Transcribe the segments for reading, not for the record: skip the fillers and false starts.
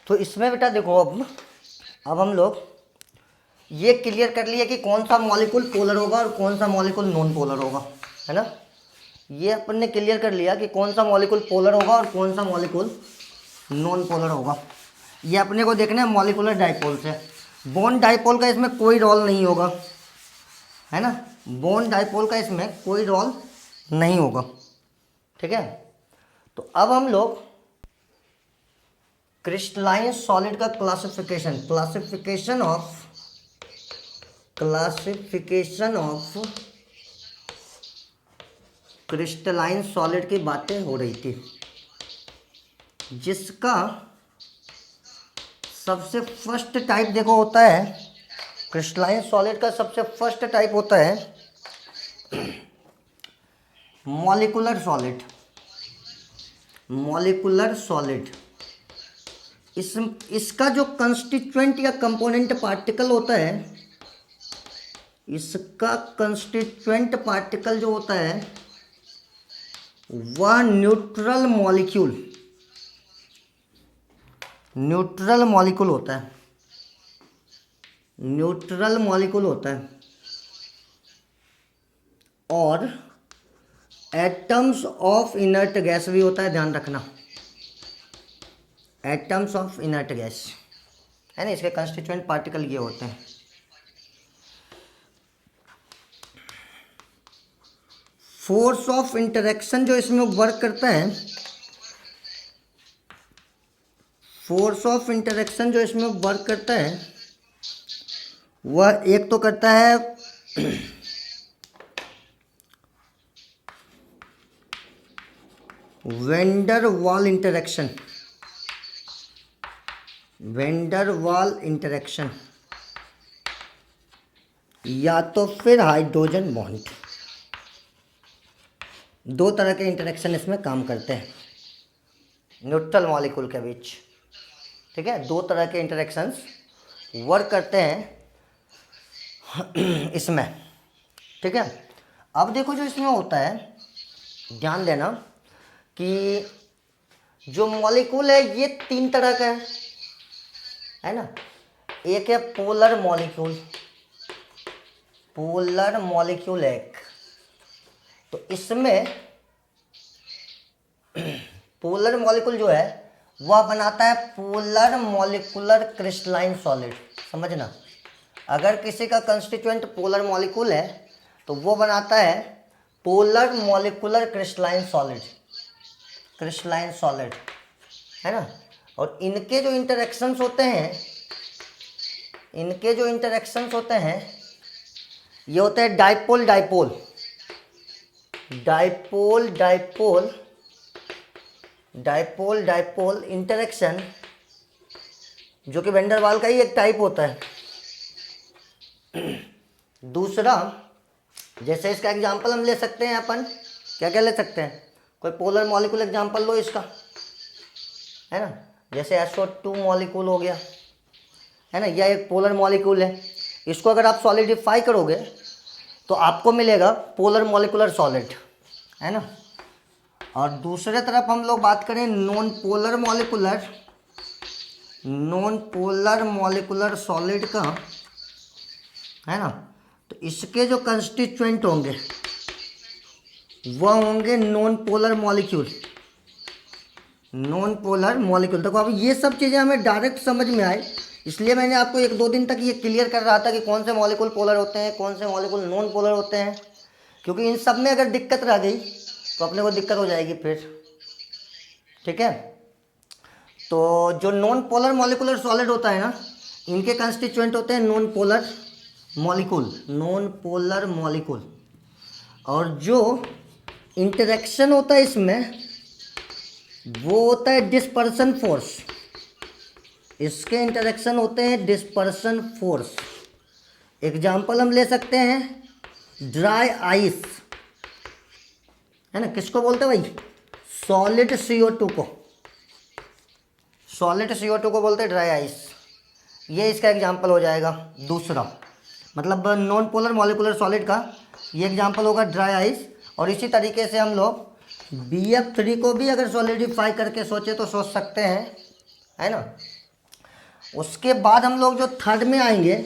तो इसमें बेटा देखो, अब हम लोग ये क्लियर कर लिया कि कौन सा मॉलिक्यूल पोलर होगा और कौन सा मॉलिक्यूल नॉन पोलर होगा, है ना। ये अपन ने क्लियर कर लिया कि कौन सा मॉलिक्यूल पोलर होगा और कौन सा मॉलिक्यूल नॉन पोलर होगा। ये अपने को देखना है मॉलिक्यूलर डाइपोल से। बॉन्ड डाइपोल का इसमें कोई रोल नहीं होगा, है ना। बॉन्ड डाइपोल का इसमें कोई रोल नहीं होगा, ठीक है। तो अब हम लोग क्रिस्टलाइन सॉलिड का क्लासिफिकेशन ऑफ क्रिस्टलाइन सॉलिड की बातें हो रही थी, जिसका सबसे फर्स्ट टाइप देखो होता है, क्रिस्टलाइन सॉलिड का सबसे फर्स्ट टाइप होता है मॉलिक्यूलर सॉलिड। इसका जो कंस्टिट्यूएंट या कंपोनेंट पार्टिकल होता है, इसका कंस्टिट्यूएंट पार्टिकल जो होता है वह न्यूट्रल मॉलिक्यूल होता है और एटम्स ऑफ इनर्ट गैस भी होता है, ध्यान रखना, एटम्स ऑफ इनर्ट गैस, है ना। इसके कंस्टिट्यूएंट पार्टिकल ये होते हैं। फोर्स ऑफ इंटरेक्शन जो इसमें वर्क करता है, वह एक तो करता है वेंडर वाल इंटरेक्शन या तो फिर हाइड्रोजन बॉन्ड। दो तरह के इंटरेक्शन इसमें काम करते हैं न्यूट्रल मॉलिक्यूल के बीच, ठीक है। दो तरह के इंटरेक्शंस वर्क करते हैं इसमें, ठीक है। अब देखो जो इसमें होता है, ध्यान देना कि जो मॉलिक्यूल है ये तीन तरह का है ना। एक है पोलर मॉलिक्यूल एक, तो इसमें पोलर मॉलिक्यूल जो है वह बनाता है पोलर मॉलिक्यूलर क्रिस्टलाइन सॉलिड, समझना। अगर किसी का कंस्टिट्यूएंट पोलर मॉलिक्यूल है तो वो बनाता है पोलर मॉलिक्यूलर क्रिस्टलाइन सॉलिड, है ना। और इनके जो इंटरेक्शंस होते हैं ये होते हैं डाइपोल इंटरेक्शन, जो कि वैन डर वाल का ही एक टाइप होता है। दूसरा, जैसे इसका एग्जांपल हम ले सकते हैं, अपन क्या ले सकते हैं, कोई पोलर मॉलिक्यूल एग्जांपल लो इसका, है ना। जैसे SO2 मॉलिक्यूल हो गया, है ना, यह एक पोलर मॉलिक्यूल है। इसको अगर आप सॉलिडिफाई करोगे तो आपको मिलेगा पोलर मॉलिक्यूलर सॉलिड, है ना। और दूसरे तरफ हम लोग बात करें नॉन पोलर मॉलिक्यूलर सॉलिड का, है ना। तो इसके जो कंस्टिट्यूएंट होंगे वह होंगे नॉन पोलर मॉलिक्यूल। देखो अब ये सब चीज़ें हमें डायरेक्ट समझ में आए, इसलिए मैंने आपको एक दो दिन तक ये क्लियर कर रहा था कि कौन से मॉलिक्यूल पोलर होते हैं, कौन से मॉलिक्यूल नॉन पोलर होते हैं, क्योंकि इन सब में अगर दिक्कत रह गई तो अपने को दिक्कत हो जाएगी फिर, ठीक है। तो जो नॉन पोलर मॉलिक्यूलर सॉलिड होता है ना, इनके कंस्टिट्यूएंट होते हैं नॉन पोलर मॉलिक्यूल, और जो इंटरेक्शन होता है इसमें वो होता है डिस्पर्सन फोर्स। इसके इंटरेक्शन होते हैं डिस्पर्सन फोर्स। एग्जाम्पल हम ले सकते हैं ड्राई आइस, है ना। किसको बोलते हैं भाई, सॉलिड CO2 को बोलते हैं ड्राई आइस। ये इसका एग्जाम्पल हो जाएगा। दूसरा मतलब नॉन पोलर मॉलिक्यूलर सॉलिड का ये एग्जाम्पल होगा ड्राई आइस। और इसी तरीके से हम लोग BF3 को भी अगर सॉलिडिफाई करके सोचे तो सोच सकते हैं, है ना। उसके बाद हम लोग जो थर्ड में आएंगे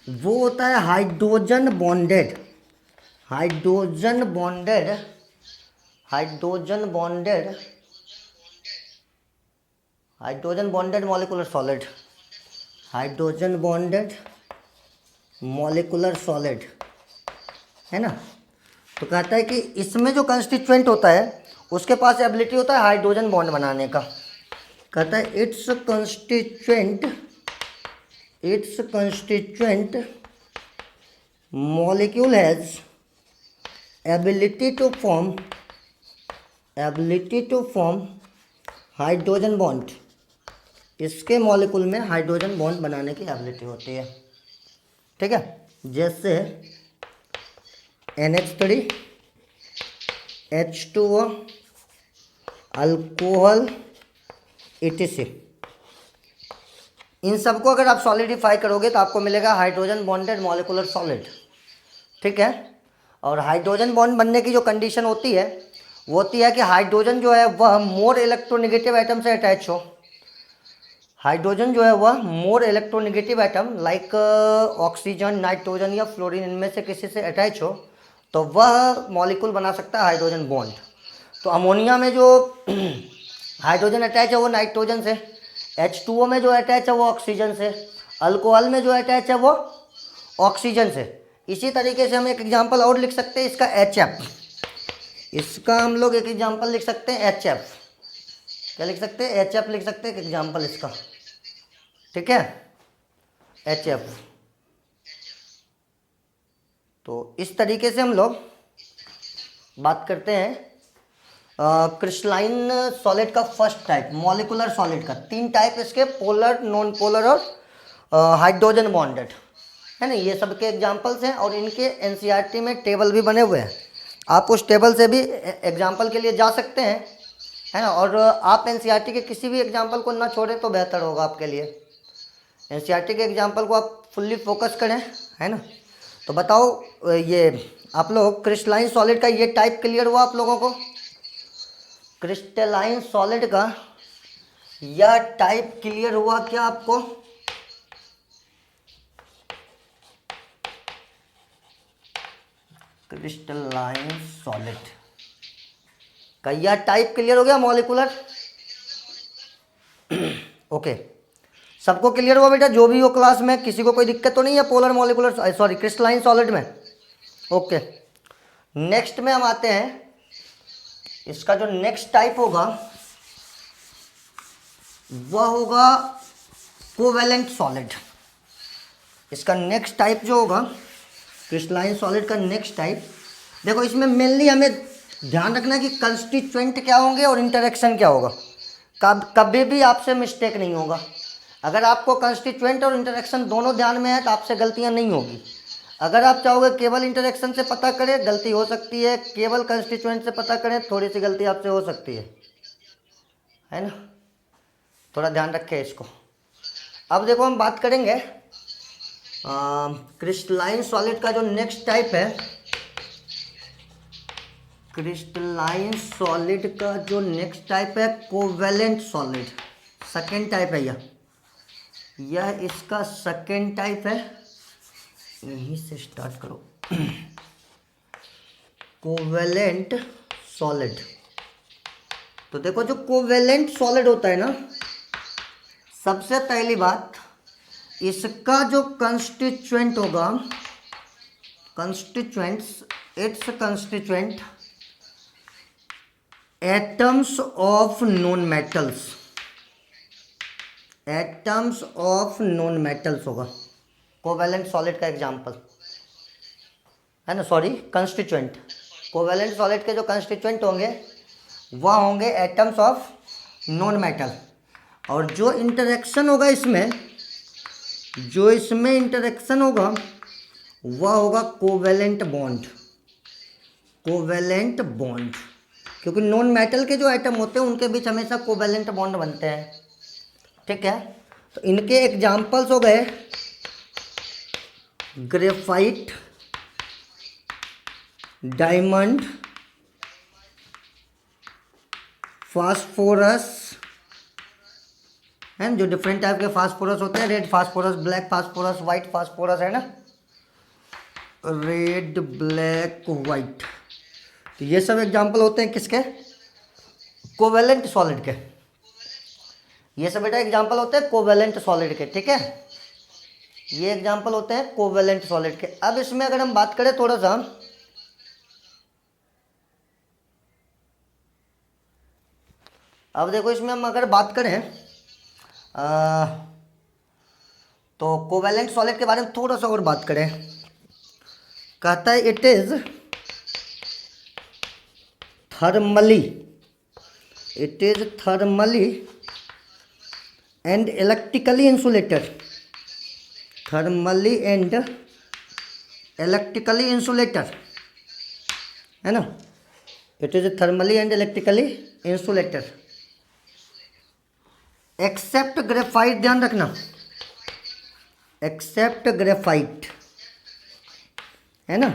वो होता है hydrogen bonded, hydrogen bonded, hydrogen bonded, hydrogen bonded molecular solid, hydrogen bonded molecular solid, है ना। तो कहता है कि इसमें जो कंस्टिट्यूएंट होता है उसके पास एबिलिटी होता है हाइड्रोजन बॉन्ड बनाने का। कहता है its constituent molecule has ability to form hydrogen bond. इसके मॉलिक्यूल में हाइड्रोजन बॉन्ड बनाने की एबिलिटी होती है, ठीक है। जैसे NH3, H2O, अल्कोहल, etc। इन सबको अगर आप सॉलिडिफाई करोगे तो आपको मिलेगा हाइड्रोजन बॉन्डेड मॉलिक्यूलर सॉलिड, ठीक है। और हाइड्रोजन बॉन्ड बनने की जो कंडीशन होती है वो होती है कि हाइड्रोजन जो है वह मोर इलेक्ट्रोनेगेटिव एटम से अटैच हो। हाइड्रोजन जो है वह more electronegative atom like oxygen, nitrogen या फ्लोरीन, इनमें से किसी से अटैच हो तो वह मॉलिक्यूल बना सकता है हाइड्रोजन बॉन्ड। तो अमोनिया में जो हाइड्रोजन अटैच है वो नाइट्रोजन से, H2O में जो अटैच है वो ऑक्सीजन से, अल्कोहल में जो अटैच है वो ऑक्सीजन से। इसी तरीके से हम एक एग्जांपल और लिख सकते हैं इसका HF, इसका हम लोग एक एग्जांपल लिख सकते हैं HF। क्या लिख सकते हैं? HF लिख सकते हैं एक एग्जांपल इसका, ठीक है, HF। तो इस तरीके से हम लोग बात करते हैं क्रिस्टलाइन सॉलिड का फर्स्ट टाइप, मॉलिक्यूलर सॉलिड का। 3 टाइप इसके, पोलर, नॉन पोलर और हाइड्रोजन बॉन्डेड, है ना। ये सब के एग्जांपल्स हैं और इनके NCERT में टेबल भी बने हुए हैं। आप उस टेबल से भी एग्जांपल के लिए जा सकते हैं, है ना। और आप NCERT के किसी भी एग्जांपल को ना छोड़ें तो बेहतर होगा आपके लिए। NCERT के एग्जांपल को आप फुल्ली फोकस करें, है ना। तो बताओ ये आप लोग क्रिस्टलाइन सॉलिड का ये टाइप क्लियर हुआ आप लोगों को? क्रिस्टलाइन सॉलिड का यह टाइप क्लियर हुआ क्या आपको? क्रिस्टलाइन सॉलिड का यह टाइप क्लियर हो गया मॉलिक्यूलर? ओके, सबको क्लियर हुआ बेटा? जो भी हो क्लास में, किसी को कोई दिक्कत तो नहीं है polar molecular sorry crystalline solid में? ओके, नेक्स्ट में हम आते हैं। इसका जो नेक्स्ट टाइप होगा वह होगा कोवेलेंट सॉलिड। इसका नेक्स्ट टाइप जो होगा क्रिस्टलाइन सॉलिड का नेक्स्ट टाइप, देखो इसमें मेनली हमें ध्यान रखना है कि कंस्टिट्यूएंट क्या होंगे और इंटरेक्शन क्या होगा। कभी भी आपसे मिस्टेक नहीं होगा। अगर आपको कंस्टिट्यूएंट और इंटरेक्शन दोनों ध्यान में है तो आपसे गलतियां नहीं होगी। अगर आप चाहोगे केवल इंटरेक्शन से पता करें, गलती हो सकती है। केवल कंस्टिट्यूएंट से पता करें, थोड़ी सी गलती आपसे हो सकती है ना। थोड़ा ध्यान रखें इसको। अब देखो हम बात करेंगे क्रिस्टलाइन सॉलिड का जो नेक्स्ट टाइप है। क्रिस्टलाइन सॉलिड का जो नेक्स्ट टाइप है कोवेलेंट सॉलिड, सेकेंड टाइप है यह इसका सेकेंड टाइप है। यहीं से स्टार्ट करो। Covalent solid. तो देखो जो कोवेलेंट सॉलिड होता है ना, सबसे पहली बात इसका जो कंस्टिट्यूएंट होगा, constituents, it's constituent atoms of non metals, atoms of non metals होगा कोवेलेंट सॉलिड का एग्जांपल, है ना। सॉरी कंस्टिट्यूएंट, कोवेलेंट सॉलिड के जो कंस्टिट्यूएंट होंगे वह होंगे एटम्स ऑफ नॉन मेटल। और जो इंटरेक्शन होगा इसमें, जो इसमें इंटरेक्शन होगा वह होगा कोवेलेंट बॉन्ड, कोवेलेंट बॉन्ड। क्योंकि नॉन मेटल के जो एटम होते हैं उनके बीच हमेशा कोवेलेंट बॉन्ड बनते हैं, ठीक है। तो इनके एग्जांपल्स हो गए ग्रेफाइट, डायमंड, फास्फोरस, हैं, जो डिफरेंट टाइप के फास्फोरस होते हैं, red phosphorus, black phosphorus, white phosphorus, है ना, रेड, ब्लैक, वाइट। तो ये सब एग्जाम्पल होते हैं किसके, कोवेलेंट सॉलिड के। ये सब बेटा एग्जाम्पल होते हैं कोवेलेंट सॉलिड के, ठीक है, ये एग्जाम्पल होते हैं कोवेलेंट सॉलिड के। अब इसमें अगर हम बात करें थोड़ा सा, अब देखो इसमें हम अगर बात करें तो कोवेलेंट सॉलिड के बारे में थोड़ा सा और बात करें। कहता है it is thermally, it is thermally and electrically insulated, thermally and electrically insulator, है ना, it is thermally and electrically insulator except graphite, ध्यान रखना, एक्सेप्ट ग्रेफाइट, है ना,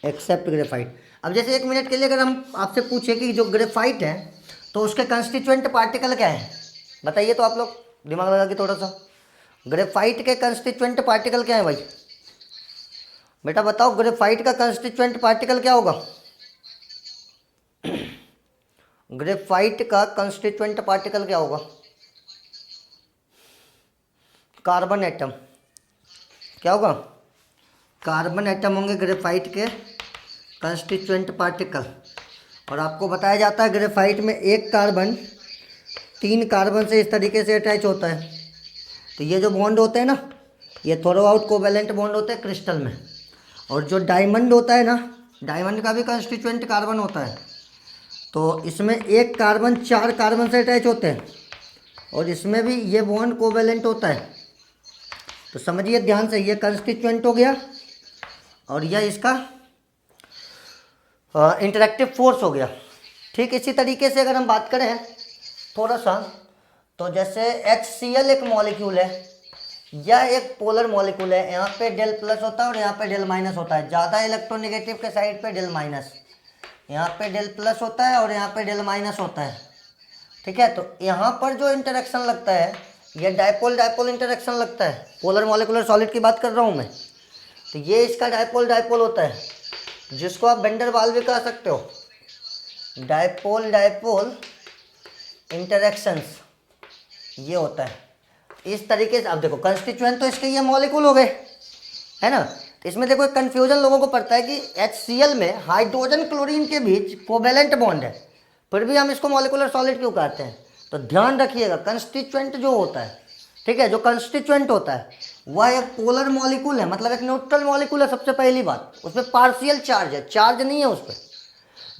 एक्सेप्ट ग्रेफाइट। अब जैसे 1 मिनट के लिए अगर हम आपसे पूछे कि जो ग्रेफाइट है तो उसके कंस्टिट्यूएंट पार्टिकल क्या है, बताइए तो आप लोग दिमाग लगा के थोड़ा सा, ग्रेफाइट के कंस्टिट्यूएंट पार्टिकल क्या है भाई, बेटा बताओ, ग्रेफाइट का कंस्टिट्यूएंट पार्टिकल क्या होगा, ग्रेफाइट का कंस्टिट्यूएंट पार्टिकल क्या होगा, कार्बन एटम, क्या होगा, कार्बन एटम होंगे ग्रेफाइट के कंस्टिट्यूएंट पार्टिकल। और आपको बताया जाता है ग्रेफाइट में एक कार्बन 3 कार्बन से इस तरीके से अटैच होता है। तो ये जो बॉन्ड होते हैं ना, ये थोरो आउट कोवेलेंट बॉन्ड होते हैं क्रिस्टल में। और जो डायमंड होता है ना, डायमंड का भी कंस्टिट्यूएंट कार्बन होता है। तो इसमें एक कार्बन 4 कार्बन से अटैच होते हैं और इसमें भी ये बॉन्ड कोवेलेंट होता है। तो समझिए ध्यान से, ये कंस्टिट्यूएंट हो गया और यह इसका इंटरेक्टिव फोर्स हो गया। ठीक इसी तरीके से अगर हम बात करें थोड़ा सा, तो जैसे HCl एक मॉलिक्यूल है, यह एक पोलर मॉलिक्यूल है, यहाँ पे डेल प्लस होता है और यहाँ पे डेल माइनस होता है। ज़्यादा इलेक्ट्रोनेगेटिव के साइड पे डेल माइनस, यहाँ पे डेल प्लस होता है और यहाँ पे डेल माइनस होता है। ठीक है, तो यहाँ पर जो इंटरेक्शन लगता है ये डायपोल डायपोल इंटरेक्शन लगता है। पोलर मॉलिकुलर सॉलिड की बात कर रहा हूँ मैं, तो ये इसका डायपोल डायपोल होता है, जिसको आप वेंडर वाल भी कह सकते हो, डायपोल डायपोल इंटरेक्शंस ये होता है इस तरीके से। अब देखो कंस्टिट्यूएंट तो इसके ये मॉलिक्यूल हो गए, है ना। इसमें देखो एक कन्फ्यूजन लोगों को पड़ता है कि HCl में हाइड्रोजन क्लोरीन के बीच कोवेलेंट बॉन्ड है, फिर भी हम इसको मॉलिकुलर सॉलिड क्यों कहते हैं। तो ध्यान रखिएगा, कंस्टिट्यूएंट जो होता है, ठीक है, जो कंस्टिट्यूएंट होता है वह एक पोलर मॉलिक्यूल है, मतलब एक न्यूट्रल मॉलिक्यूल है। सबसे पहली बात, उसमें पार्शियल चार्ज है, चार्ज नहीं है उस पर,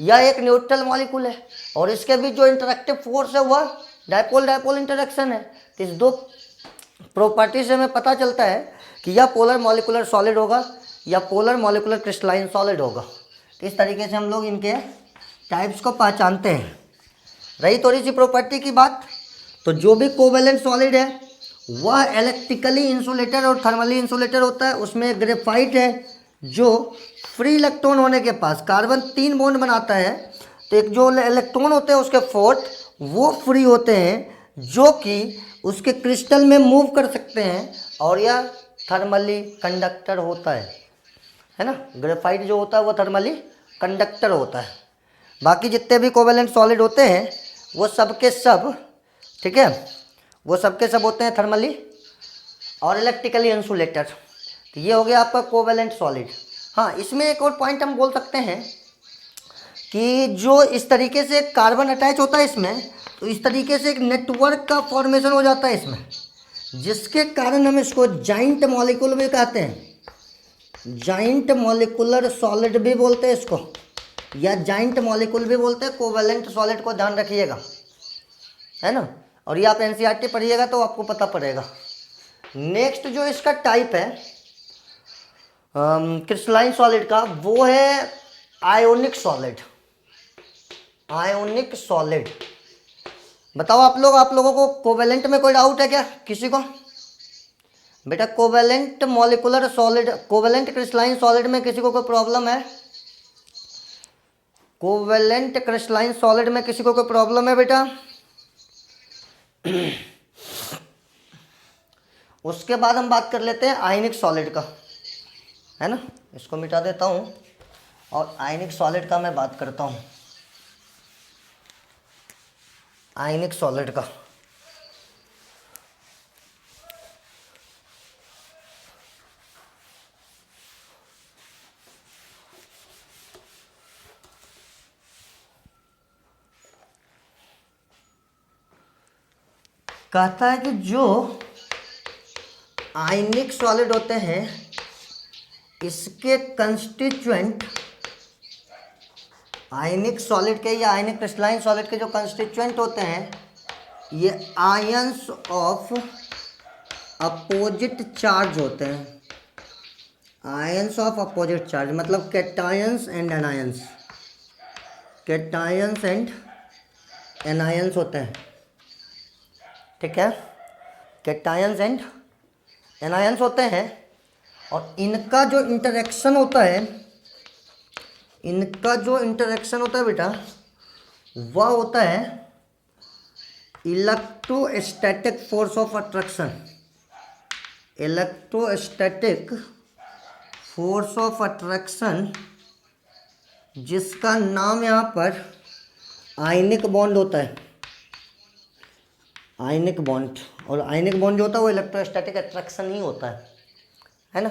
यह एक न्यूट्रल मॉलिक्यूल है और इसके बीच जो इंटरेक्टिव फोर्स है वह डायपोल डायपोल इंटरेक्शन है। तो इस दो प्रॉपर्टी से हमें पता चलता है कि यह पोलर मॉलिकुलर सॉलिड होगा या पोलर मॉलिकुलर क्रिस्टलाइन सॉलिड होगा। तो इस तरीके से हम लोग इनके टाइप्स को पहचानते हैं। रही थोड़ी सी प्रॉपर्टी की बात, तो जो भी कोवेलेंट सॉलिड है वह इलेक्ट्रिकली इंसुलेटर और थर्मली इंसुलेटर होता है। उसमें ग्रेफाइट है जो फ्री इलेक्ट्रॉन होने के पास कार्बन 3 बॉन्ड बनाता है, तो एक जो इलेक्ट्रॉन होते हैं उसके 4 वो फ्री होते हैं, जो कि उसके क्रिस्टल में मूव कर सकते हैं, और यह थर्मली कंडक्टर होता है ना। ग्रेफाइट जो होता है वो थर्मली कंडक्टर होता है। बाकी जितने भी कोवेलेंट सॉलिड होते हैं वो सब के सब, ठीक है, वो सब के सब होते हैं थर्मली और इलेक्ट्रिकली इंसुलेटर। तो ये हो गया आपका कोवेलेंट सॉलिड। हाँ, इसमें एक और पॉइंट हम बोल सकते हैं कि जो इस तरीके से कार्बन अटैच होता है इसमें, तो इस तरीके से एक नेटवर्क का फॉर्मेशन हो जाता है इसमें, जिसके कारण हम इसको जाइंट मॉलिक्यूल भी कहते हैं। जाइंट मॉलिकुलर सॉलिड भी बोलते हैं इसको, या जाइंट मॉलिक्यूल भी बोलते हैं कोवेलेंट सॉलिड को, ध्यान रखिएगा, है ना। और ये आप NCERT पढ़िएगा तो आपको पता पड़ेगा। नेक्स्ट जो इसका टाइप है क्रिस्टलाइन सॉलिड का, वो है आयोनिक सॉलिड। आयोनिक सॉलिड, बताओ आप लोगों को कोवेलेंट में कोई डाउट है क्या किसी को? बेटा covalent molecular solid, covalent crystalline solid में किसी को कोई प्रॉब्लम है? कोवेलेंट क्रिस्टलाइन सॉलिड में किसी को कोई प्रॉब्लम है बेटा? उसके बाद हम बात कर लेते हैं आयनिक सॉलिड का, है ना। इसको मिटा देता हूँ और आयनिक सॉलिड का मैं बात करता हूँ। आयनिक सॉलिड का कहता है कि जो आयनिक सॉलिड होते हैं इसके कंस्टिट्यूएंट, आयनिक सॉलिड के या आयनिक क्रिस्टलाइन सॉलिड के जो कंस्टिट्यूएंट होते हैं ये आयंस ऑफ अपोजिट चार्ज होते हैं। आयंस ऑफ अपोजिट चार्ज मतलब cations and anions, cations and anions होते हैं, ठीक है। कैटायंस एंड एनायंस होते हैं और इनका जो इंटरेक्शन होता है, इनका जो इंटरेक्शन होता है बेटा वह होता है electrostatic force of attraction. Electrostatic force of attraction जिसका नाम यहाँ पर आयनिक बॉन्ड होता है, आयनिक बॉन्ड। और आयनिक बॉन्ड जो होता है वो इलेक्ट्रोस्टैटिक अट्रैक्शन ही होता है ना।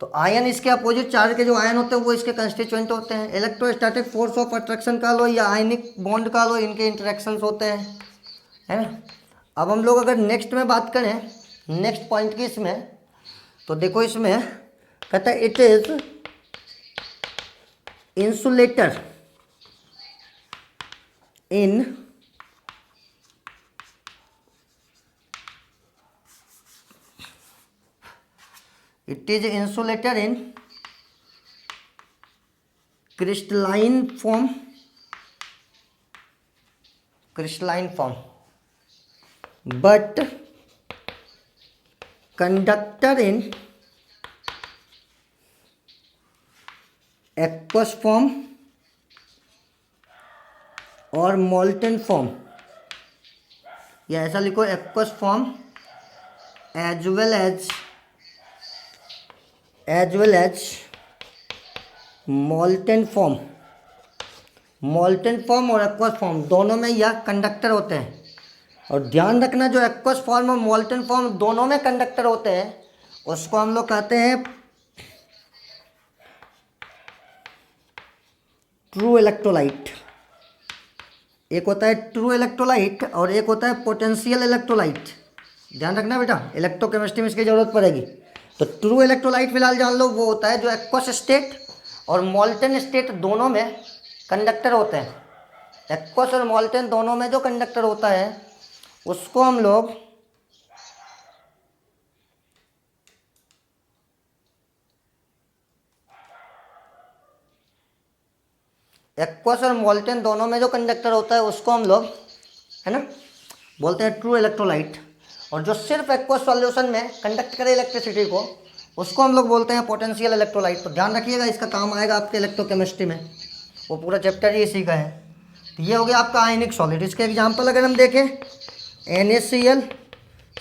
तो आयन इसके अपोजिट चार्ज के जो आयन होते हैं वो इसके कंस्टिट्यूएंट होते हैं। इलेक्ट्रोस्टैटिक फोर्स ऑफ अट्रैक्शन का लो या आयनिक बॉन्ड का लो, इनके इंटरेक्शंस होते हैं, है ना। अब हम लोग अगर नेक्स्ट में बात करें, नेक्स्ट पॉइंट की इसमें, तो देखो इसमें कहता है it is insulator in it is insulator in crystalline form, crystalline form, but conductor in aqueous form और molten form, या ऐसा लिखो aqueous form as well as molten form। molten form और aqueous form दोनों में यह कंडक्टर होते हैं। और ध्यान रखना जो aqueous form और molten form दोनों में कंडक्टर होते हैं उसको हम लोग कहते हैं ट्रू इलेक्ट्रोलाइट। एक होता है ट्रू इलेक्ट्रोलाइट और एक होता है पोटेंशियल इलेक्ट्रोलाइट। ध्यान रखना बेटा, इलेक्ट्रोकेमिस्ट्री में इसकी जरूरत पड़ेगी। तो ट्रू इलेक्ट्रोलाइट फिलहाल जान लो, वो होता है जो एक्वस स्टेट और मॉल्टन स्टेट दोनों में कंडक्टर होते हैं। एक्वस और मॉल्टन दोनों में जो कंडक्टर होता है उसको हम लोग एक्वस और मॉल्टन दोनों में जो कंडक्टर होता है उसको हम लोग, है ना, बोलते हैं ट्रू इलेक्ट्रोलाइट। और जो सिर्फ एक्वस सॉल्यूशन में कंडक्ट करे इलेक्ट्रिसिटी को उसको हम लोग बोलते हैं पोटेंशियल इलेक्ट्रोलाइट। तो ध्यान रखिएगा, इसका काम आएगा आपके इलेक्ट्रोकेमिस्ट्री में, वो पूरा चैप्टर ही इसी का है। तो ये हो गया आपका आयनिक सॉलिड। इसके एग्जांपल अगर हम देखें NaCl,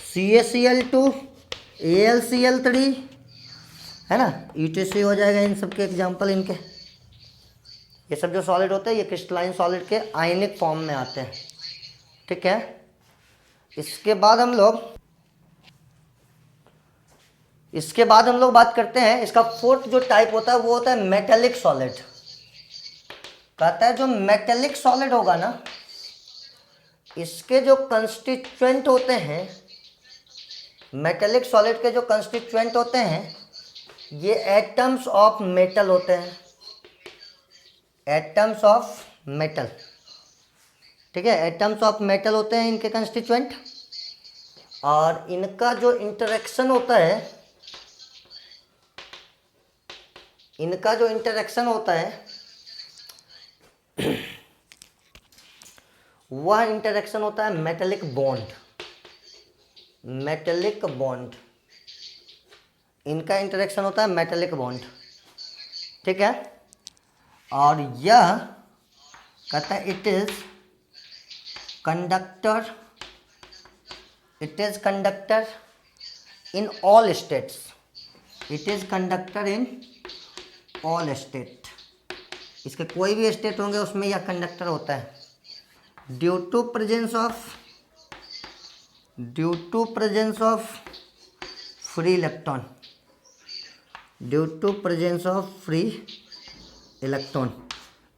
CaCl2, AlCl3, है ना, ETC हो जाएगा इन सब के एग्जाम्पल इनके। ये सब जो सॉलिड होते हैं ये क्रिस्टलाइन सॉलिड के आयनिक फॉर्म में आते हैं, ठीक है। इसके बाद हम लोग बात करते हैं, इसका फोर्थ जो टाइप होता है वो होता है मेटेलिक सॉलिड। कहता है जो मेटेलिक सॉलिड होगा ना इसके जो कंस्टिट्यूएंट होते हैं, मेटेलिक सॉलिड के जो कंस्टिट्यूएंट होते हैं ये एटम्स ऑफ मेटल होते हैं, एटम्स ऑफ मेटल, ठीक है। एटम्स ऑफ मेटल होते हैं इनके कंस्टिट्यूएंट। और इनका जो इंटरेक्शन होता है, इनका जो इंटरेक्शन होता है वह इंटरेक्शन होता है मेटेलिक बॉन्ड, मेटेलिक बॉन्ड। इनका इंटरेक्शन होता है मेटेलिक बॉन्ड, ठीक है। और यह कहता है it is conductor in all states, it is conductor in all state, इसके कोई भी स्टेट होंगे उसमें यह कंडक्टर होता है। Due to presence of free electron, due to presence of free electron,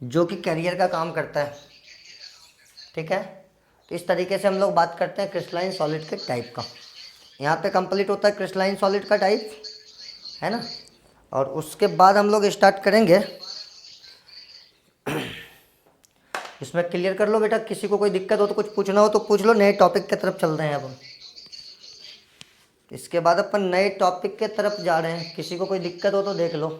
जो कि कैरियर का काम करता है। ठीक है, तो इस तरीके से हम लोग बात करते हैं क्रिस्टलाइन सॉलिड के टाइप का। यहाँ पे कंप्लीट होता है क्रिस्टलाइन सॉलिड का टाइप, है ना। और उसके बाद हम लोग स्टार्ट करेंगे, इसमें क्लियर कर लो बेटा, किसी को कोई दिक्कत हो तो कुछ पूछना हो तो पूछ लो, नए टॉपिक की तरफ चल रहे हैं अब हम। इसके बाद अपन नए टॉपिक के तरफ जा रहे हैं, किसी को कोई दिक्कत हो तो देख लो।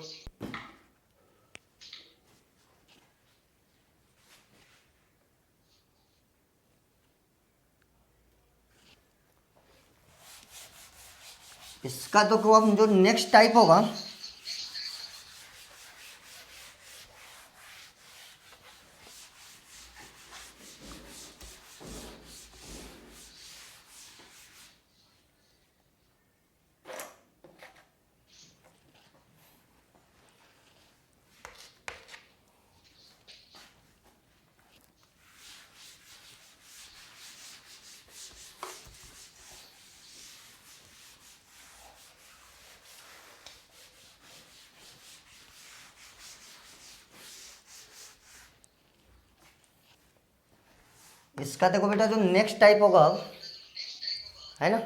इसका तो अब जो नेक्स्ट टाइप होगा, इसका देखो बेटा जो नेक्स्ट टाइप होगा अब, है ना,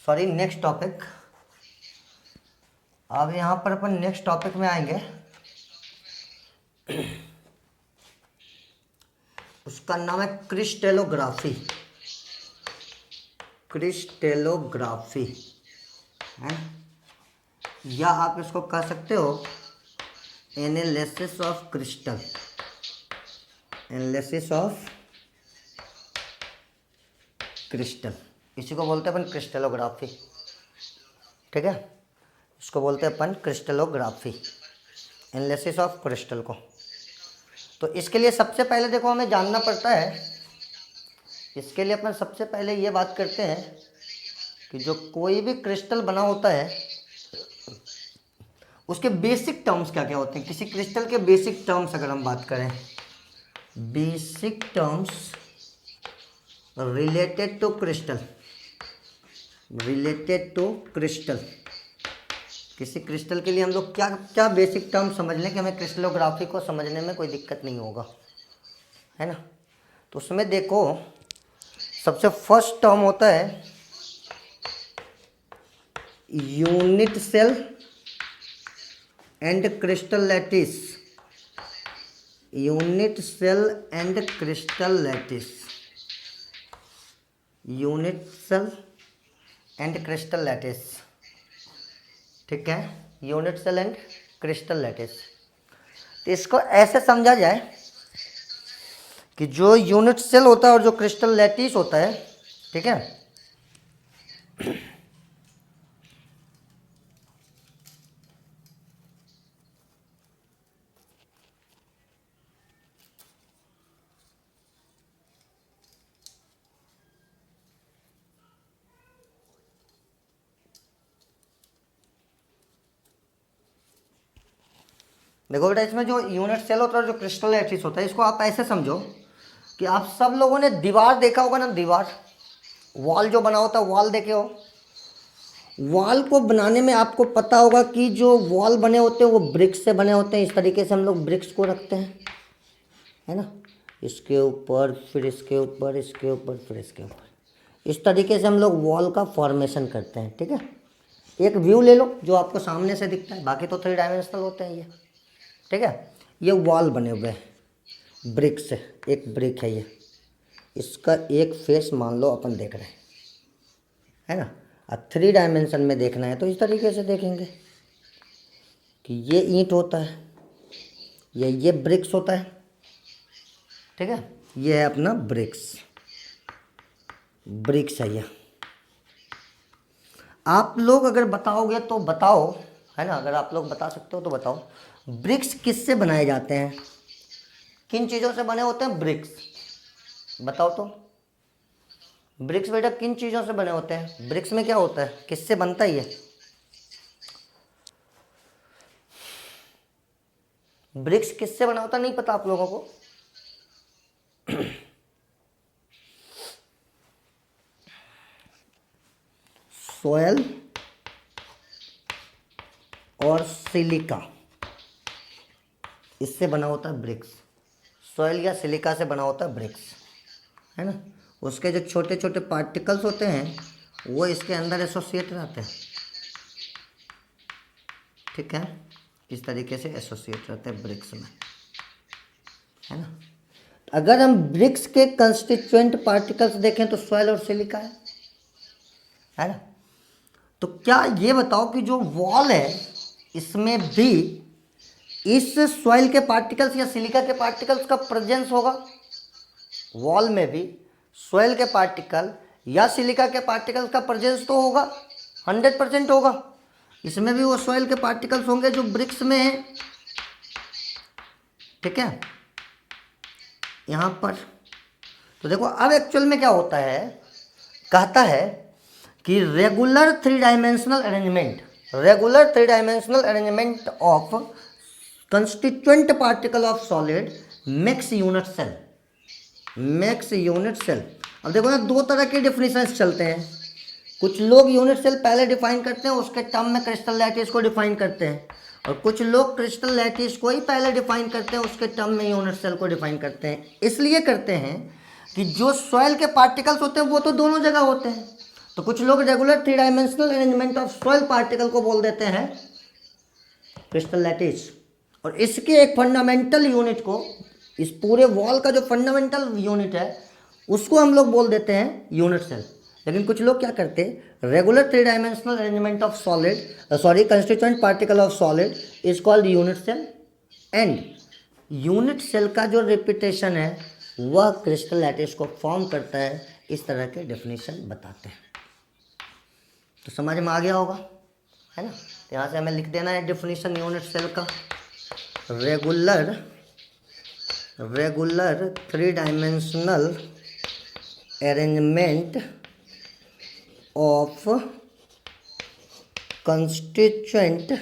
सॉरी नेक्स्ट टॉपिक, अब यहाँ पर अपन नेक्स्ट टॉपिक में आएंगे। उसका नाम है क्रिस्टेलोग्राफी, क्रिस्टेलोग्राफी है, या आप इसको कह सकते हो analysis of crystal, analysis of crystal, इसी को बोलते हैं अपन क्रिस्टेलोग्राफी। ठीक है, इसको बोलते हैं अपन क्रिस्टेलोग्राफी, एनालिसिस ऑफ क्रिस्टल को। तो इसके लिए सबसे पहले देखो हमें जानना पड़ता है, इसके लिए अपन सबसे पहले ये बात करते हैं कि जो कोई भी क्रिस्टल बना होता है उसके बेसिक टर्म्स क्या क्या होते हैं। किसी क्रिस्टल के बेसिक टर्म्स अगर हम बात करें, basic terms related to crystal, related to crystal, किसी क्रिस्टल के लिए हम लोग क्या क्या बेसिक टर्म समझ लें कि हमें क्रिस्टलोग्राफी को समझने में कोई दिक्कत नहीं होगा, है ना। तो उसमें देखो सबसे फर्स्ट टर्म होता है unit cell and crystal lattice, unit cell and crystal lattice, unit cell and crystal lattice. ठीक है, unit cell and crystal lattice. तो इसको ऐसे समझा जाए कि जो यूनिट सेल होता है और जो क्रिस्टल लैटिस होता है, ठीक है, देखो बेटा इसमें जो यूनिट सेल होता है और जो क्रिस्टल लैटिस होता है, इसको आप ऐसे समझो कि आप सब लोगों ने दीवार देखा होगा ना, दीवार, वॉल जो बना होता है, वॉल देखे हो। वॉल को बनाने में आपको पता होगा कि जो वॉल बने होते हैं वो ब्रिक्स से बने होते हैं। इस तरीके से हम लोग ब्रिक्स को रखते हैं, है ना, इसके ऊपर, फिर इसके ऊपर, इसके ऊपर, फिर इसके ऊपर, इस तरीके से हम लोग वॉल का फॉर्मेशन करते हैं। ठीक है, एक व्यू ले लो जो आपको सामने से दिखता है, बाकी तो 3 डायमेंशनल होते हैं ये। ठीक है, ये वॉल बने हुए हैं ब्रिक से, एक ब्रिक है ये, इसका एक फेस मान लो अपन देख रहे हैं, है ना। अब 3 डायमेंशन में देखना है तो इस तरीके से देखेंगे कि ये ईंट होता है, ये ब्रिक्स होता है। ठीक है, ये है अपना ब्रिक्स, ब्रिक्स है ये। आप लोग अगर बताओगे तो बताओ, है ना, अगर आप लोग बता सकते हो तो बताओ, ब्रिक्स किससे बनाए जाते हैं, किन चीज़ों से बने होते हैं ब्रिक्स। बताओ तो। ब्रिक्स बेटा किन चीज़ों से बने होते हैं? ब्रिक्स में क्या होता है, किससे बनता है ये? ब्रिक्स किससे बना होता है, नहीं पता आप लोगों को? सोयल और सिलिका, इससे बना होता है ब्रिक्स। सोयल या सिलिका से बना होता है ब्रिक्स, है ना। उसके जो छोटे छोटे पार्टिकल्स होते हैं वो इसके अंदर एसोसिएट रहते हैं, ठीक है। इस तरीके से एसोसिएट रहते हैं ब्रिक्स में, है ना। अगर हम ब्रिक्स के कंस्टिट्यूएंट पार्टिकल्स देखें तो सोयल और सिलिका है ना। तो क्या ये बताओ कि जो वॉल है इसमें भी इस सॉइल के पार्टिकल्स या सिलिका के पार्टिकल्स का प्रेजेंस होगा? वॉल में भी सॉइल के पार्टिकल या सिलिका के पार्टिकल्स का प्रेजेंस तो होगा, 100% होगा। इसमें भी वो सॉइल के पार्टिकल्स होंगे जो ब्रिक्स में है, ठीक है। यहाँ पर तो देखो अब एक्चुअल में क्या होता है, कहता है कि regular three dimensional arrangement of constituent particle of solid makes unit cell. अब देखो ना, दो तरह के डिफिनेशंस चलते हैं। कुछ लोग यूनिट सेल पहले डिफाइन करते हैं, उसके टर्म में क्रिस्टल लैटिस को डिफाइन करते हैं, और कुछ लोग क्रिस्टल लैटिस को ही पहले डिफाइन करते हैं, उसके टर्म में यूनिट सेल को डिफाइन करते हैं। इसलिए करते हैं कि जो सॉइल के पार्टिकल्स होते हैं वो तो दोनों जगह होते हैं। तो कुछ लोग regular three dimensional arrangement of soil particle को बोल देते हैं क्रिस्टल लैटिस, और इसके एक फंडामेंटल यूनिट को, इस पूरे वॉल का जो फंडामेंटल यूनिट है उसको हम लोग बोल देते हैं यूनिट सेल। लेकिन कुछ लोग क्या करते हैं, regular three dimensional arrangement of constituent particle of solid is called unit cell, and unit cell का जो रिपीटेशन है वह क्रिस्टल लैटिस को फॉर्म करता है। इस तरह के डेफिनेशन बताते हैं। तो समझ में आ गया होगा, है ना। तो यहाँ से हमें लिख देना है डेफिनेशन यूनिट सेल का, regular three dimensional arrangement of constituent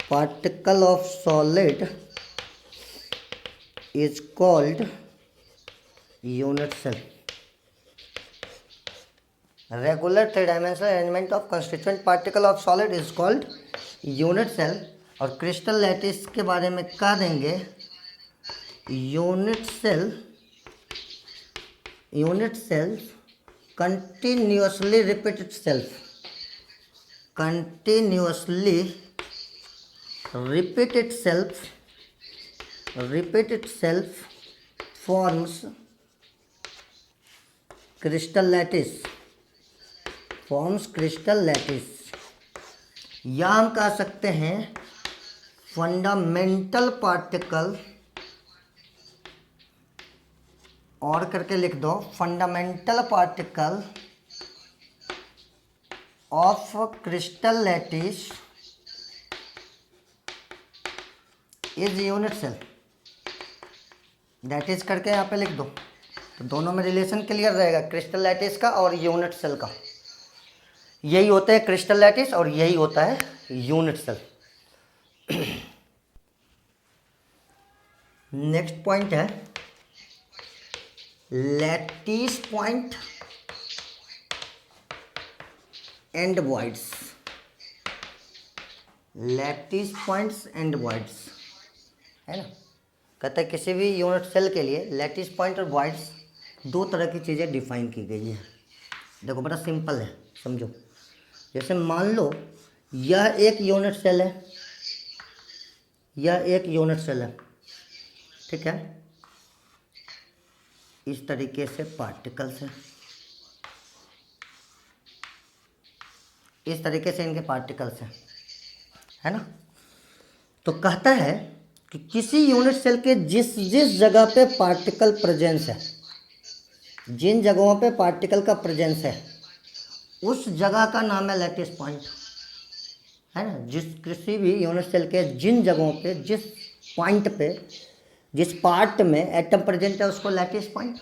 particle of solid is called unit cell. Regular three dimensional arrangement of constituent particle of solid is called unit cell. और क्रिस्टल लैटिस के बारे में कह देंगे unit cell continuously repeat itself forms crystal lattice, या हम कह सकते हैं फंडामेंटल पार्टिकल, और करके लिख दो fundamental particle of crystal lattice is unit cell. That is करके यहाँ पे लिख दो, तो दोनों में रिलेशन क्लियर रहेगा, क्रिस्टल लैटिस का और यूनिट सेल का। यही होता है क्रिस्टल लैटिस और यही होता है यूनिट सेल। नेक्स्ट पॉइंट है lattice point and voids. Lattice points and voids, है ना। कहता है किसी भी यूनिट सेल के लिए लैटिस पॉइंट और वॉइड्स दो तरह की चीज़ें डिफाइन की गई है। देखो बड़ा सिंपल है, समझो। जैसे मान लो यह एक यूनिट सेल है, ठीक है। इस तरीके से पार्टिकल्स हैं, इस तरीके से इनके पार्टिकल्स हैं, है ना। तो कहता है कि किसी यूनिट सेल के जिस जगह पे पार्टिकल प्रेजेंस है, जिन जगहों पे पार्टिकल का प्रेजेंस है, उस जगह का नाम है लैटिस पॉइंट, है ना। किसी भी यूनिट सेल के जिन जगहों पे जिस पॉइंट पे, जिस पार्ट में एटम प्रेजेंट है उसको लैटिस पॉइंट,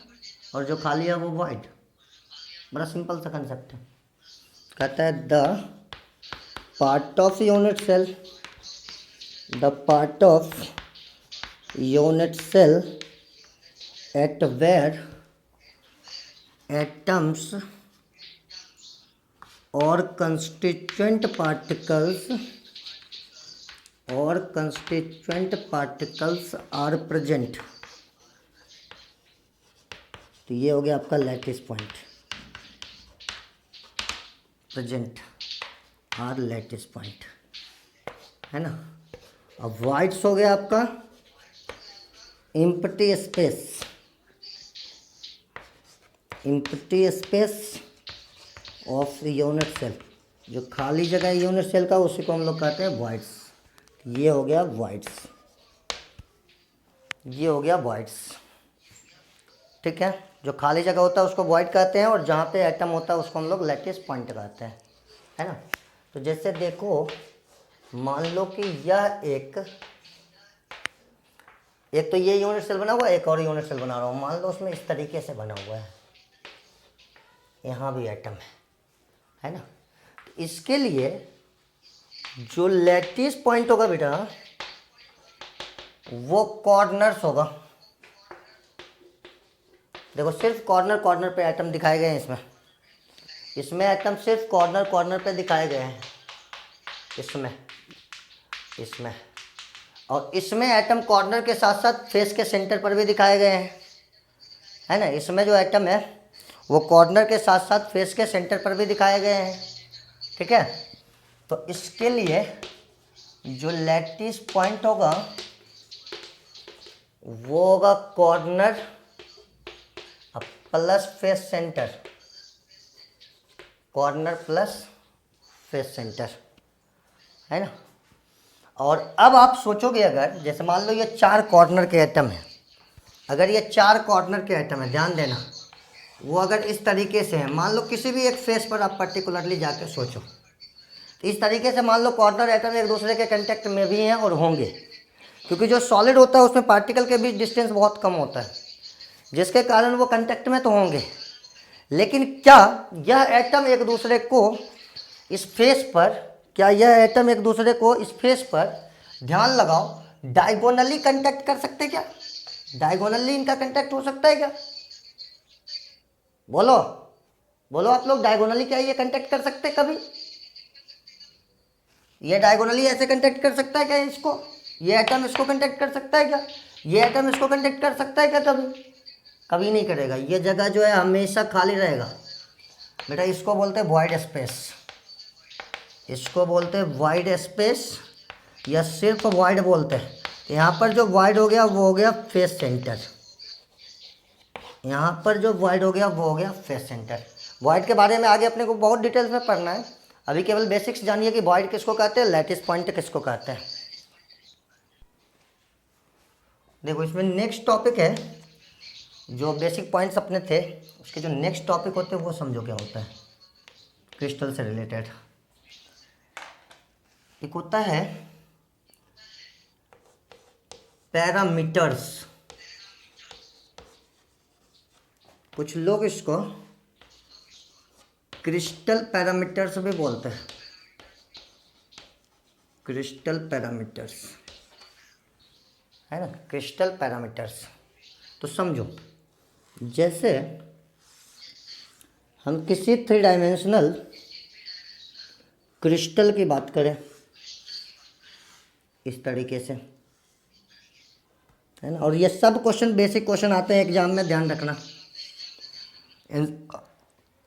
और जो खाली है वो वॉइड। बड़ा सिंपल सा कंसेप्ट है। कहता है the part of unit cell, the part of unit cell at where atoms और कंस्टिट्यूएंट पार्टिकल्स आर प्रेजेंट। तो ये हो गया आपका lattice point, present are lattice point, है ना। अब वाइड्स हो गया आपका empty space of unit cell, जो खाली जगह है यूनिट सेल का उसी को हम लोग कहते हैं वॉइड्स। ये हो गया वॉइड्स, ठीक है। जो खाली जगह होता है उसको वॉइड कहते हैं, और जहाँ पे एटम होता है उसको हम लोग लैटिस पॉइंट कहते हैं, है ना। तो जैसे देखो, मान लो कि यह एक तो ये यूनिट सेल बना हुआ है, एक और यूनिट सेल बना रहा हूँ। मान लो उसमें इस तरीके से बना हुआ है, यहाँ भी एटम है ना। तो इसके लिए जो लैटिस पॉइंट होगा बेटा, वो कॉर्नर्स होगा। देखो सिर्फ कॉर्नर पे एटम दिखाए गए हैं इसमें एटम सिर्फ कॉर्नर पे दिखाए गए हैं, इसमें और इसमें एटम कॉर्नर के साथ साथ फेस के सेंटर पर भी दिखाए गए हैं, है ना। इसमें जो एटम है वो कॉर्नर के साथ साथ फेस के सेंटर पर भी दिखाए गए हैं, ठीक है। तो इसके लिए जो लैटिस पॉइंट होगा वो होगा corner plus face centre, corner plus face centre, है ना। और अब आप सोचोगे, अगर जैसे मान लो ये 4 कॉर्नर के एटम है, अगर ये 4 कॉर्नर के एटम है, ध्यान देना, वो अगर इस तरीके से है, मान लो किसी भी एक फेस पर आप पर्टिकुलरली जाके सोचो, तो इस तरीके से मान लो कॉर्नर एटम एक दूसरे के कांटेक्ट में भी हैं और होंगे, क्योंकि जो सॉलिड होता है उसमें पार्टिकल के बीच डिस्टेंस बहुत कम होता है, जिसके कारण वो कांटेक्ट में तो होंगे। लेकिन क्या यह एटम एक दूसरे को इस फेस पर, ध्यान लगाओ, डायगोनली कांटेक्ट कर सकते क्या? डायगोनली इनका कांटेक्ट हो सकता है क्या? बोलो आप लोग, डायगोनली क्या ये कांटेक्ट कर सकते कभी? ये डायगोनली ऐसे कांटेक्ट कर सकता है क्या इसको? ये एटम इसको कांटेक्ट कर सकता है क्या? ये एटम इसको कांटेक्ट कर सकता है क्या? कभी नहीं करेगा। ये जगह जो है हमेशा खाली रहेगा बेटा। इसको बोलते हैं वॉइड स्पेस, या सिर्फ वॉइड बोलते हैं। यहाँ पर जो वॉइड हो गया वो हो गया फेस सेंटर, वॉइड के बारे में आगे अपने को बहुत डिटेल्स में पढ़ना है, अभी केवल बेसिक्स जानिए कि वॉइड किसको कहते हैं, लैटिस पॉइंट किसको कहते हैं। देखो इसमें नेक्स्ट टॉपिक है, जो बेसिक पॉइंट्स अपने थे उसके जो नेक्स्ट टॉपिक होते हैं वो समझो क्या होता है, क्रिस्टल से रिलेटेड। एक होता है पैरामीटर्स, कुछ लोग इसको क्रिस्टल पैरामीटर्स भी बोलते हैं, क्रिस्टल पैरामीटर्स, है ना, क्रिस्टल पैरामीटर्स। तो समझो, जैसे हम किसी 3 डायमेंशनल क्रिस्टल की बात करें इस तरीके से, है ना, और ये सब क्वेश्चन बेसिक क्वेश्चन आते हैं एग्जाम में, ध्यान रखना।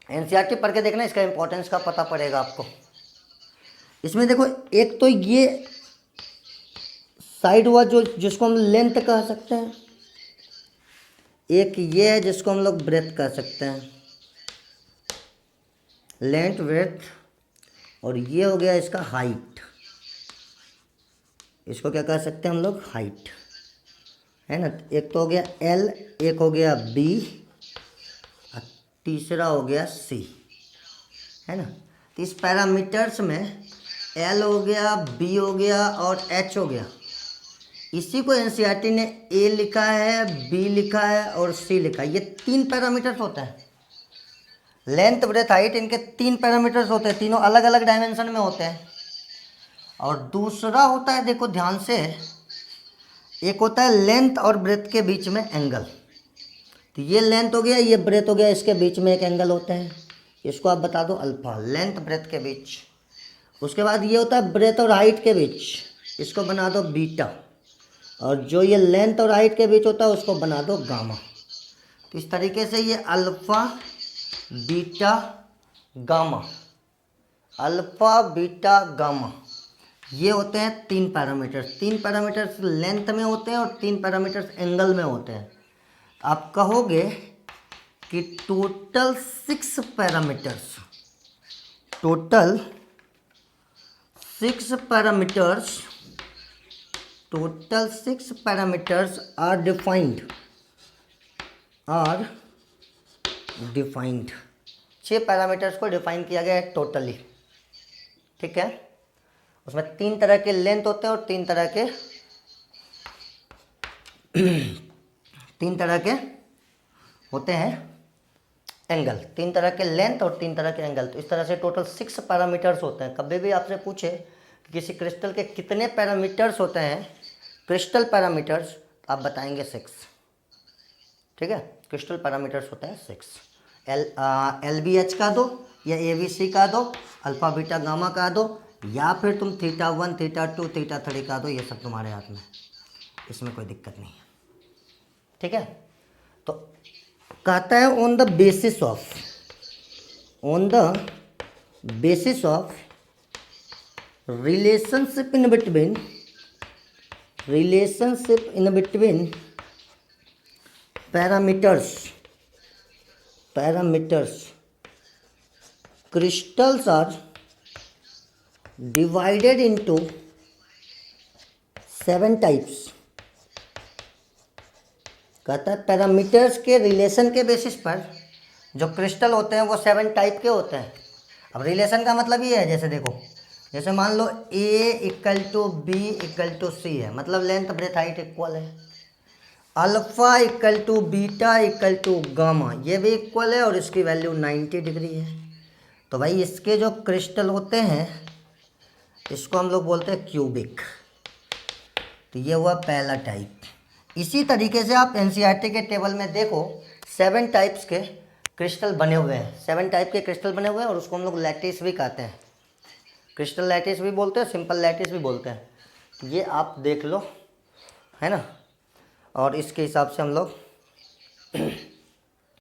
एनसीईआरटी पढ़ के देखना, इसका इंपॉर्टेंस का पता पड़ेगा आपको। इसमें देखो, एक तो ये साइड हुआ जो जिसको हम लेंथ कह सकते हैं, एक ये है जिसको हम लोग ब्रेथ कह सकते हैं, लेंथ ब्रेथ, और ये हो गया इसका हाइट, इसको क्या कह सकते हैं हम लोग, हाइट, है ना। एक तो हो गया एल, एक हो गया बी, और तीसरा हो गया सी, है ना। तो इस पैरामीटर्स में एल हो गया, बी हो गया और एच हो गया, इसी को एनसीईआरटी ने ए लिखा है, बी लिखा है और सी लिखा है। ये 3 पैरामीटर्स होते हैं, लेंथ ब्रेथ हाइट, इनके 3 पैरामीटर्स होते हैं, तीनों अलग अलग डायमेंशन में होते हैं। और दूसरा होता है, देखो ध्यान से, एक होता है लेंथ और ब्रेथ के बीच में एंगल। तो ये लेंथ हो गया, ये ब्रेथ हो गया, इसके बीच में एक एंगल होता है, इसको आप बता दो अल्फा, लेंथ ब्रेथ के बीच। उसके बाद ये होता है ब्रेथ और हाइट के बीच, इसको बना दो बीटा। और जो ये लेंथ और हाइट के बीच होता है उसको बना दो गामा। तो इस तरीके से ये alpha beta gamma, alpha beta gamma, ये होते हैं 3 पैरामीटर्स। 3 पैरामीटर्स लेंथ में होते हैं और 3 पैरामीटर्स एंगल में होते हैं। आप कहोगे कि total 6 parameters, total 6 parameters, total 6 parameters are defined, are defined. 6 parameters को डिफाइन किया गया है टोटली, ठीक है। उसमें 3 तरह के लेंथ होते हैं और 3 तरह के 3 तरह के होते हैं एंगल, 3 तरह के लेंथ और 3 तरह के एंगल। तो इस तरह से टोटल 6 पैरामीटर्स होते हैं। कभी भी आपसे पूछे कि किसी क्रिस्टल के कितने पैरामीटर्स होते हैं, क्रिस्टल पैरामीटर्स, आप बताएंगे 6, ठीक है। क्रिस्टल पैरामीटर्स होते हैं 6। LBH का दो या ABC का दो, अल्फा बीटा गामा का दो, या फिर तुम θ1 θ2 θ3 का दो, ये सब तुम्हारे हाथ में, इसमें कोई दिक्कत नहीं है, ठीक है। तो कहता है on the basis of, on the basis of relationship in between, relationship in between parameters, parameters, crystals are divided into 7 types। कहता है पैरामीटर्स के रिलेशन के बेसिस पर जो क्रिस्टल होते हैं वो 7 टाइप के होते हैं। अब रिलेशन का मतलब ये है, जैसे देखो, जैसे मान लो A = B = C है, मतलब लेंथ ब्रेथ हाइट इक्वल है। अल्फा = बीटा = गामा, ये भी इक्वल है और इसकी वैल्यू 90 डिग्री है। तो भाई इसके जो क्रिस्टल होते हैं इसको हम लोग बोलते हैं क्यूबिक। तो ये हुआ पहला टाइप। इसी तरीके से आप एनसीईआरटी के टेबल में देखो 7 टाइप्स के क्रिस्टल बने हुए हैं, 7 टाइप के क्रिस्टल बने हुए हैं और उसको हम लोग लैटिस भी कहते हैं, क्रिस्टल लैटिस भी बोलते हैं, सिंपल लैटिस भी बोलते हैं। ये आप देख लो, है ना। और इसके हिसाब से हम लोग